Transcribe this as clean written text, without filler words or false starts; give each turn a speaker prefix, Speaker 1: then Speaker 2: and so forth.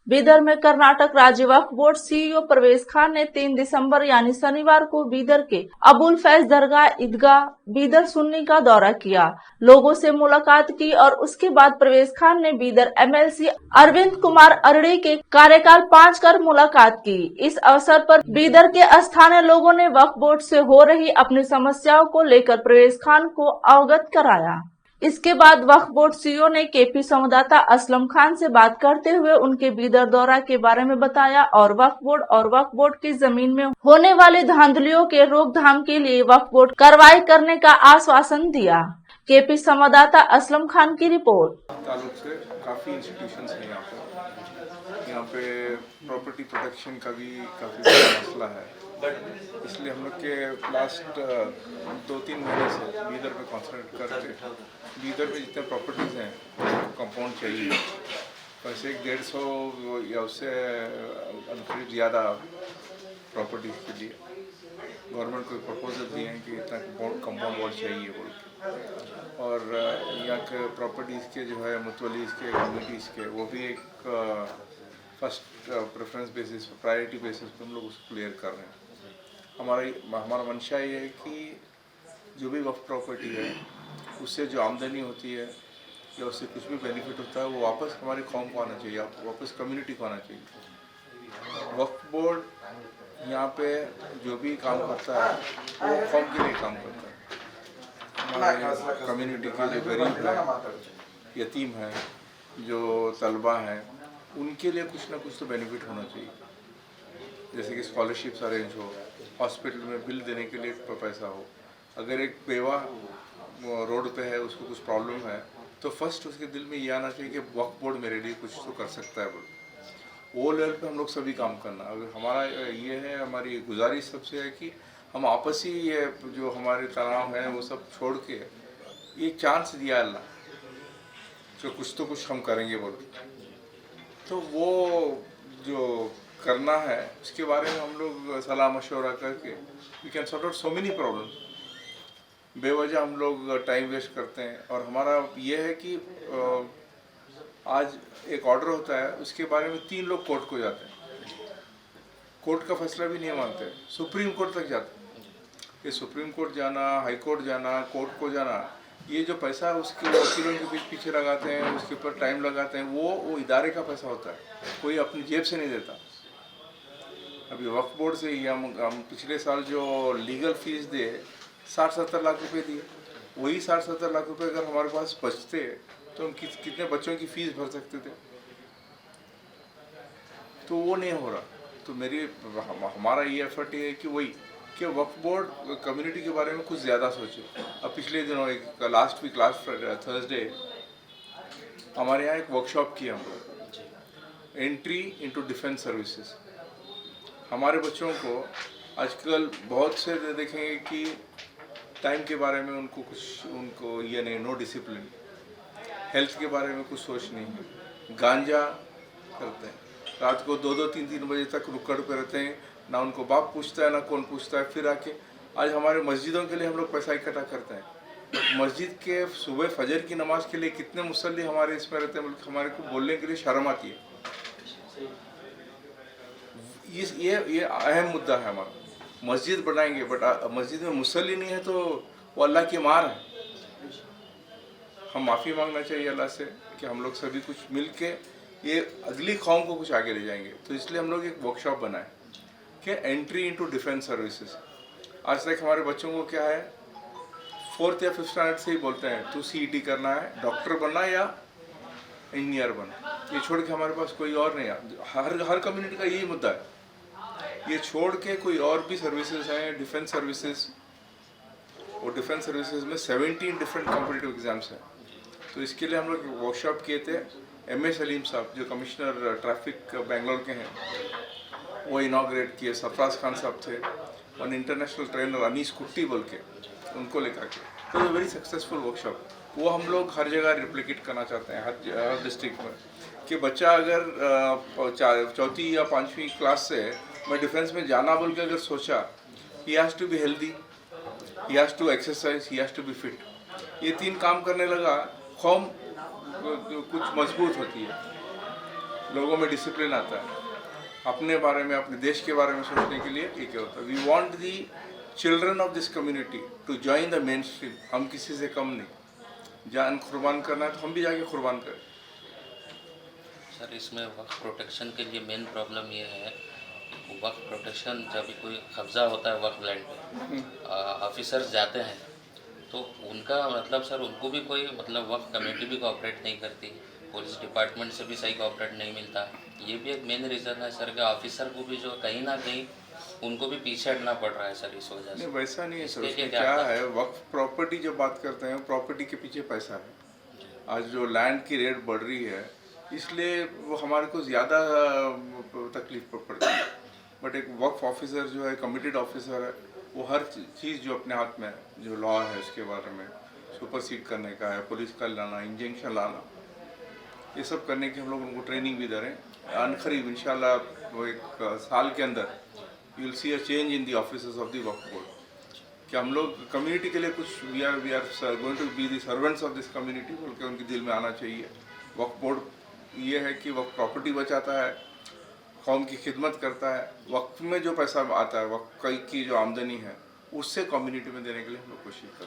Speaker 1: बीदर में कर्नाटक राज्य वक्फ board CEO Parvez Khan ने 3 दिसंबर यानी शनिवार को बीदर के अबुल फैज दरगाह ईदगाह बीदर सुन्नी का दौरा किया, लोगों से मुलाकात की और उसके बाद परवेज खान ने बीदर एमएलसी अरविंद कुमार अरड़ी के कार्यकाल 5 कर मुलाकात की। इस अवसर पर बीदर के स्थानीय लोगों ने वक्फ बोर्ड से हो रही अपनी समस्याओं को लेकर परवेज खान को अवगत कराया। इसके बाद वक्फ बोर्ड सीईओ ने केपी संवाददाता असलम खान से बात करते हुए उनके बीदर दौरा के बारे में बताया और वक्फ बोर्ड की जमीन में होने वाली धांधलियों के रोकथाम के लिए वक्फ बोर्ड कार्रवाई करने का आश्वासन दिया। केपी संवाददाता असलम खान की रिपोर्ट।
Speaker 2: ताल्लुक से काफ़ी इंस्टीट्यूशंस हैं यहाँ पे प्रॉपर्टी प्रोटेक्शन का भी काफ़ी बड़ा मसला है, इसलिए हम लोग के लास्ट 2-3 महीने से बीदर पे कॉन्सेंट्रेट करके बीदर में जितने प्रॉपर्टीज़ हैं कंपाउंड चाहिए, वैसे 150 या उससे करीब ज़्यादा प्रॉपर्टीज़ के लिए गवर्नमेंट को प्रपोजल दिए हैं कि इतना कंपाउंड वॉल चाहिए बोल के, और यहाँ के प्रॉपर्टीज़ के जो है मुतवलीज़ के कम्युनिटीज़ के वो भी एक first preference basis priority basis पे हम लोग उसको क्लियर कर रहे हैं। हमारा मंशा ये है कि जो भी वक्फ प्रॉपर्टी है उससे जो आमदनी होती है या उससे कुछ भी बेनिफिट होता है वो वापस हमारी कौम को आना चाहिए, वापस कम्युनिटी को आना चाहिए। वक्फ बोर्ड यहाँ पे जो भी काम करता है वो कौम के लिए काम करता है। हमारे कम्युनिटी के जो गरीब है, यतीम है, जो तलबा हैं, उनके लिए कुछ ना कुछ तो बेनिफिट होना चाहिए, जैसे कि स्कॉलरशिप्स अरेंज हो, हॉस्पिटल में बिल देने के लिए पैसा हो। अगर एक बेवा रोड पे है, उसको कुछ प्रॉब्लम है, तो फर्स्ट उसके दिल में ये आना चाहिए कि वक्फ बोर्ड मेरे लिए कुछ तो कर सकता है बोल। वो लेवल पे हम लोग सभी काम करना। अगर हमारा ये है, हमारी गुजारिश सबसे है कि हम आपसी ये जो हमारे तनाव है वो सब छोड़ के ये चांस दिया अल्लाह, जो कुछ तो कुछ हम करेंगे बोल, तो वो जो करना है उसके बारे में हम लोग सलाह मशवरा करके we can sort out so many problems. बेवजह हम लोग टाइम वेस्ट करते हैं, और हमारा ये है कि आज एक ऑर्डर होता है, उसके बारे में 3 लोग कोर्ट को जाते हैं, कोर्ट का फैसला भी नहीं मानते, सुप्रीम कोर्ट तक जाते हैं। ये सुप्रीम कोर्ट जाना, हाई कोर्ट जाना, कोर्ट को जाना, ये जो पैसा उसके वकीलों के पीछे लगाते हैं, उसके ऊपर टाइम लगाते हैं, वो इदारे का पैसा होता है, कोई अपनी जेब से नहीं देता। अभी वक्फ बोर्ड से ही हम पिछले साल जो लीगल फीस दे 60-70 लाख रुपए दिए, वही 60-70 लाख रुपए अगर हमारे पास बचते तो हम कितने बच्चों की फीस भर सकते थे, तो वो नहीं हो रहा। तो हमारा ये एफर्ट ये है कि वही कि वक्फ बोर्ड कम्युनिटी के बारे में कुछ ज़्यादा सोचे। अब पिछले दिनों लास्ट थर्सडे हमारे यहाँ एक वर्कशॉप की हम लोग, एंट्री इनटू डिफेंस सर्विसेज। हमारे बच्चों को आजकल बहुत से देखेंगे कि टाइम के बारे में उनको ये नहीं, नो डिसिप्लिन, हेल्थ के बारे में कुछ सोच नहीं है, गांजा करते हैं, रात को 2-3 बजे तक रुकड़ पे रहते हैं, ना उनको बाप पूछता है ना कौन पूछता है। फिर आके आज हमारे मस्जिदों के लिए हम लोग पैसा इकट्ठा करते हैं, मस्जिद के सुबह फजर की नमाज के लिए कितने मुसल्ली हमारे इसमें रहते हैं, हमारे को बोलने के लिए शर्म आती है। ये अहम मुद्दा है हमारा। मस्जिद बनाएंगे बट मस्जिद में मुसल्ली नहीं है तो वो अल्लाह की मार है। हम माफ़ी मांगना चाहिए अल्लाह से कि हम लोग सभी कुछ मिल के ये अगली कौम को कुछ आगे ले जाएंगे। तो इसलिए हम लोग एक वर्कशॉप बनाए कि एंट्री इनटू डिफेंस सर्विसेज। आज तक हमारे बच्चों को क्या है, 4th या 5th स्टैंडर्ड से ही बोलते हैं तू सीईटी करना है, डॉक्टर बनना या इंजीनियर बनना, ये छोड़ के हमारे पास कोई और नहीं है। हर कम्युनिटी का यही मुद्दा है, ये छोड़ के कोई और भी सर्विसेज हैं, डिफेंस सर्विसेज, और डिफेंस सर्विसेज में 17 डिफरेंट कॉम्पिटिटिव एग्जाम्स हैं। तो इसके लिए हम लोग वर्कशॉप किए थे। एम.ए. सलीम साहब जो कमिश्नर ट्रैफिक बेंगलोर के हैं, वो इनाग्रेट किए। सरफराज खान साहब थे, और इंटरनेशनल ट्रेनर अनीस कुट्टी बोल के, उनको लेकर के। तो वेरी सक्सेसफुल वर्कशॉप, वो हम लोग हर जगह रिप्लिकेट करना चाहते हैं, हर डिस्ट्रिक्ट में, कि बच्चा अगर 4th या 5वीं क्लास से मैं डिफेंस में जाना बोल के अगर सोचा, he has to be healthy, he has to exercise, he has to be fit. ये 3 काम करने लगा, कौम कुछ मजबूत होती है। लोगों में डिसिप्लिन आता है, अपने बारे में अपने देश के बारे में सोचने के लिए ये क्या होता है। We want the children of this community to join the mainstream. हम किसी से कम नहीं, जान कुर्बान करना है तो हम भी जाके कुर्बान करें।
Speaker 3: सर इसमें वक्त प्रोटेक्शन के लिए मेन प्रॉब्लम ये है, वक्त प्रोटेक्शन जब भी कोई कब्जा होता है वक्त लैंड पे, ऑफिसर्स जाते हैं तो उनका मतलब सर उनको भी कोई मतलब वक्त कमेटी भी कोऑपरेट नहीं करती, पुलिस डिपार्टमेंट से भी सही कोऑपरेट नहीं मिलता। ये भी एक मेन रीज़न है सर कि ऑफिसर को भी जो कहीं ना कहीं उनको भी पीछे हटना पड़ रहा है सर इस वजह से।
Speaker 2: नहीं वैसा नहीं है सर,
Speaker 3: इसके लिए
Speaker 2: उसमें क्या है, वक्त प्रॉपर्टी जब बात करते हैं प्रॉपर्टी के पीछे पैसा है। आज जो लैंड की रेट बढ़ रही है इसलिए वो हमारे को ज़्यादा तकलीफ पड़ती है। बट एक वक्फ ऑफिसर जो है, कमिटेड ऑफिसर है, वो हर चीज़ जो अपने हाथ में है, जो लॉ है उसके बारे में सुपरसीड करने का है, पुलिस का लाना, इंजेक्शन लाना, ये सब करने की हम लोग उनको ट्रेनिंग भी दे रहे हैं। अनकरीब इंशाल्लाह वो एक साल के अंदर you will see a change in the officers of the Waqf board, कि हम लोग कम्युनिटी के लिए कुछ we are going to be the servants of this community बोल के उनके दिल में आना चाहिए। वक्फ बोर्ड ये है कि वक्फ प्रॉपर्टी बचाता है, कौम की खिदमत करता है, वक्फ में जो पैसा आता है, वक्फ की जो आमदनी है उससे कम्युनिटी में देने के लिए हम लोग कोशिश करते हैं।